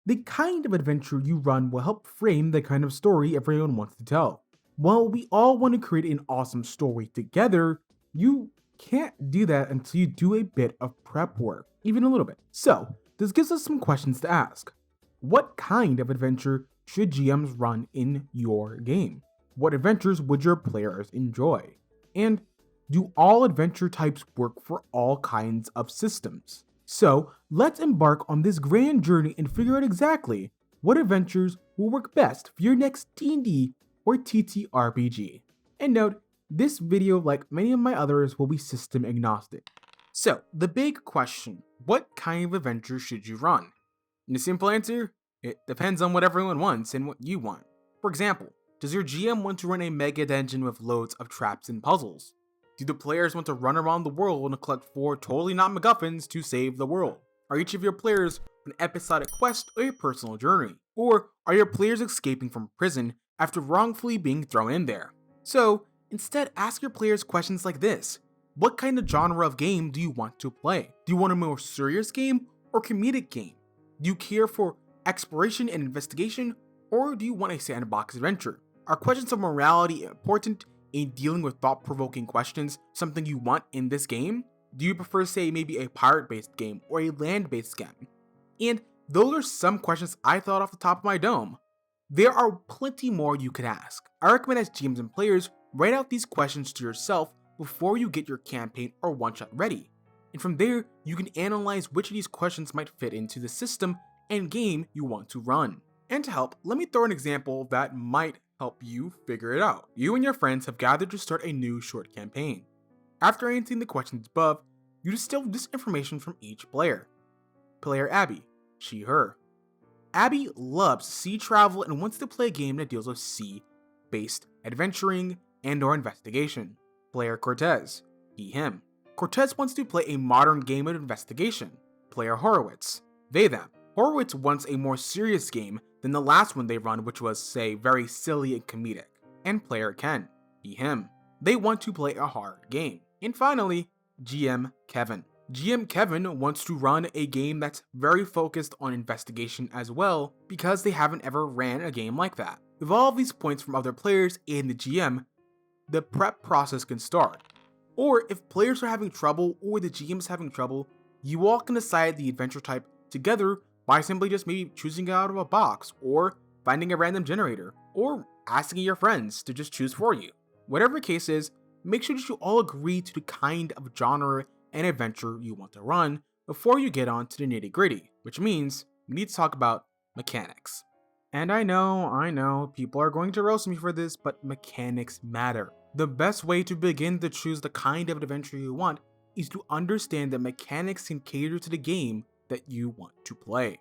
The kind of adventure you run will help frame the kind of story everyone wants to tell. While we all want to create an awesome story together, you can't do that until you do a bit of prep work, even a little bit. So, this gives us some questions to ask. What kind of adventure should GMs run in your game? What adventures would your players enjoy? And do all adventure types work for all kinds of systems? So, let's embark on this grand journey and figure out exactly what adventures will work best for your next D&D or TTRPG. And note, this video, like many of my others, will be system agnostic. So, the big question, what kind of adventure should you run? And the simple answer, it depends on what everyone wants and what you want. For example, does your GM want to run a mega dungeon with loads of traps and puzzles? Do the players want to run around the world and collect 4 totally not MacGuffins to save the world? Are each of your players on an episodic quest or a personal journey? Or are your players escaping from prison after wrongfully being thrown in there? So, instead ask your players questions like this. What kind of genre of game do you want to play? Do you want a more serious game or comedic game? Do you care for exploration and investigation, or do you want a sandbox adventure? Are questions of morality important in dealing with thought-provoking questions something you want in this game? Do you prefer, say, maybe a pirate-based game or a land-based game? And those are some questions I thought off the top of my dome. There are plenty more you could ask. I recommend as GMs and players, write out these questions to yourself before you get your campaign or one-shot ready. And from there, you can analyze which of these questions might fit into the system and game you want to run. And to help, let me throw an example that might help you figure it out. You and your friends have gathered to start a new short campaign. After answering the questions above, you distill this information from each player. Player Abby, she, her. Abby loves sea travel and wants to play a game that deals with sea-based adventuring and or investigation. Player Cortez, he, him. Cortez wants to play a modern game of investigation. Player Horowitz, they, them. Horowitz wants a more serious game than the last one they run, which was, say, very silly and comedic. And player Ken, he, him. They want to play a horror game. And finally, GM Kevin. GM Kevin wants to run a game that's very focused on investigation as well, because they haven't ever ran a game like that. With all of these points from other players and the GM, the prep process can start. Or if players are having trouble or the GM is having trouble, you all can decide the adventure type together by simply just maybe choosing it out of a box, or finding a random generator, or asking your friends to just choose for you. Whatever the case is, make sure that you all agree to the kind of genre and adventure you want to run before you get on to the nitty gritty, which means we need to talk about mechanics. And I know, people are going to roast me for this, but mechanics matter. The best way to begin to choose the kind of adventure you want is to understand that mechanics can cater to the game that you want to play.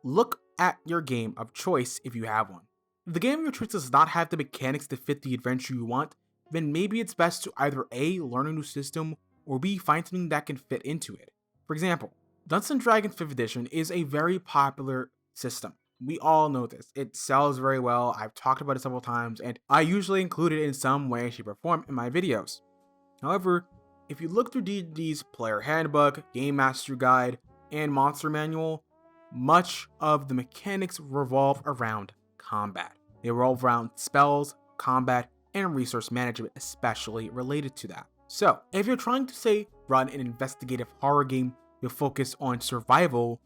Look at your game of choice if you have one. If the game of your choice does not have the mechanics to fit the adventure you want, then maybe it's best to either A, learn a new system, or B, find something that can fit into it. For example, Dungeons & Dragons 5th edition is a very popular system. We all know this. It sells very well, I've talked about it several times, and I usually include it in some way, shape, or form in my videos. However, if you look through D&D's player handbook, game master guide, and monster manual, much of the mechanics revolve around combat. They revolve around spells, combat, and resource management, especially related to that. So, if you're trying to, say, run an investigative horror game with focus on survival,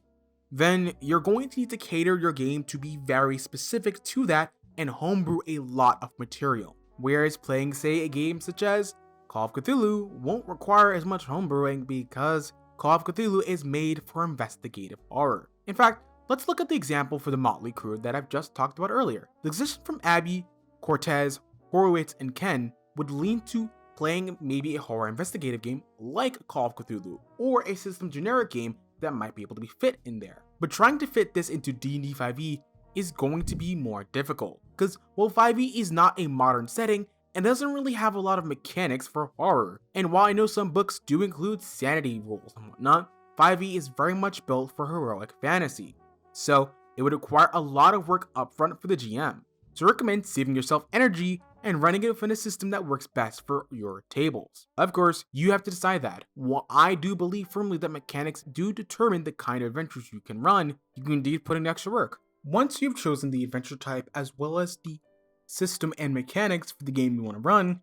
then you're going to need to cater your game to be very specific to that and homebrew a lot of material. Whereas playing, say, a game such as Call of Cthulhu won't require as much homebrewing because Call of Cthulhu is made for investigative horror. In fact, let's look at the example for the motley crew that I've just talked about earlier. The decision from Abby, Cortez, Horowitz, and Ken would lean to playing maybe a horror investigative game like Call of Cthulhu, or a system generic game that might be able to be fit in there. But trying to fit this into D&D 5e is going to be more difficult, because while 5e is not a modern setting, and doesn't really have a lot of mechanics for horror, and while I know some books do include sanity rules and whatnot, 5e is very much built for heroic fantasy, so it would require a lot of work upfront for the GM. so recommend saving yourself energy and running it within a system that works best for your tables. Of course, you have to decide that. While I do believe firmly that mechanics do determine the kind of adventures you can run, you can indeed put in extra work. Once you've chosen the adventure type as well as the system and mechanics for the game you want to run,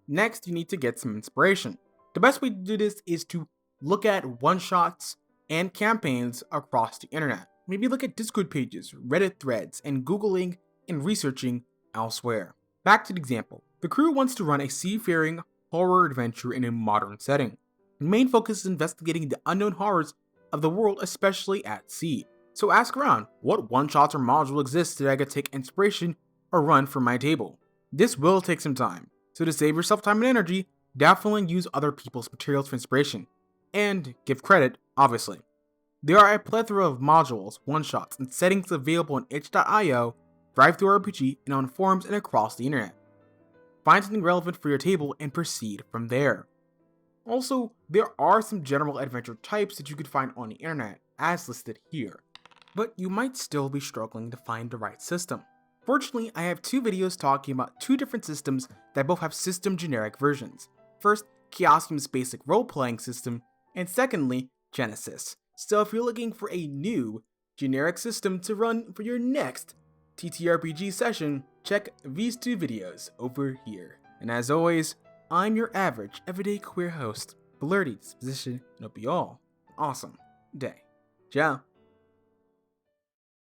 next you need to get some inspiration. The best way to do this is to look at one-shots and campaigns across the internet. Maybe look at Discord pages, Reddit threads, and Googling and researching elsewhere. Back to the example. The crew wants to run a seafaring horror adventure in a modern setting. The main focus is investigating the unknown horrors of the world, especially at sea. So ask around, what one-shots or modules exist that I could take inspiration or run from my table? This will take some time, so to save yourself time and energy, definitely use other people's materials for inspiration. And give credit, obviously. There are a plethora of modules, one-shots, and settings available on itch.io, DriveThruRPG, and on forums and across the internet. Find something relevant for your table and proceed from there. Also, there are some general adventure types that you could find on the internet, as listed here, but you might still be struggling to find the right system. Fortunately, I have 2 videos talking about 2 different systems that both have system generic versions. First, Chaosium's basic role-playing system, and secondly, Genesis. So if you're looking for a new, generic system to run for your next TTRPG session, check these 2 videos over here. And as always, I'm your average, everyday queer host, Blurty Disposition, and hope you all an awesome day. Ciao!